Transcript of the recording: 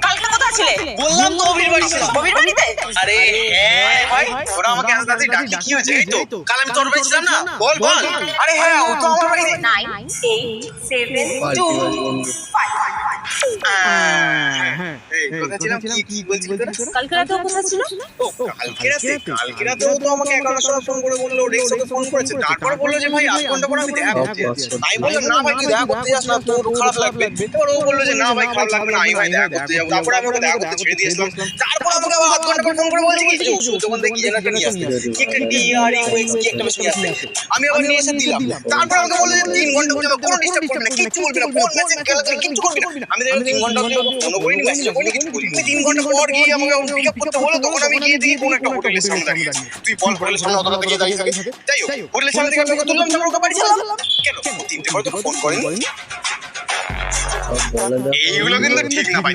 কালকে কোথায় ছিলে? বললাম তো অভির বাড়ি ছিলাম। অভির বাড়িতে? আরে হ্যাঁ ভাই, ওরা আমাকে আস্তে আস্তে ডাকি, কি হয়েছে? এই তো কাল আমি তোর বাড়ি ছিলাম না, বল বল। আরে হ্যাঁ, ও তো আমার বাড়িতে। 9 8 7 2 5 এই কোথায় ছিলাম? কি বলছিস তোরা? কালকে রাতে ও কোথায় ছিল? ও কালকে রাতে ও তো আমাকে 11টার সময় ফোন করে বললো, রেক্সকে ফোন করেছে, তারপর বললো যে ভাই আধ ঘন্টা পর আমি দেখা করতে যাচ্ছি। আমি বললাম না ভাই, তুই দেখা করতে যাস না, তোর খারাপ লাগবে। এবার ও বললো যে না ভাই খারাপ লাগবে না, আমি ভাই দেখা করতে যাবো। তারপরে আমি ওকে দেখা করতে ছেড়ে দিয়েছিলাম। তারপর আমাকে আবার আধ ঘন্টা পর ফোন করে বলছে কি দোকান থেকে কি যেন একটা নিয়ে আসতে, কি একটা ডিআরই কি একটা বেশি নিয়ে আসতে। আমি আবার নিয়ে এসে দিলাম। তারপর আমাকে বললো যে 3 ঘন্টা পর্যন্ত কোনো ডিস্টার্ব করবি না, কিচ্ছু বলবি না, ফোন মেসেজ গ্যালারি কিচ্ছু করবি না। আমি দেখলাম 3 ঘন্টা অবধি ফোনও করিনি, মেসেজও করিনি, কিছু করিনি। 3 ঘন্টা পর গিয়ে আমাকে পিক আপ করতে হলো, তখন আমি গিয়ে দেখি কোন একটা হোটেলের সামনে দাঁড়িয়ে আছে। তুই বল হোটেলের সামনে অতটা থেকে দাঁড়িয়ে থাকে? যাই হোক, হোটেলের সামনে থেকে আমি ওকে তুললাম, তারপর ওকে বাড়ি ছিলাম। কেন 3টে পরে তোকে ফোন করেনি? এইগুলো কিন্তু ঠিক না ভাই।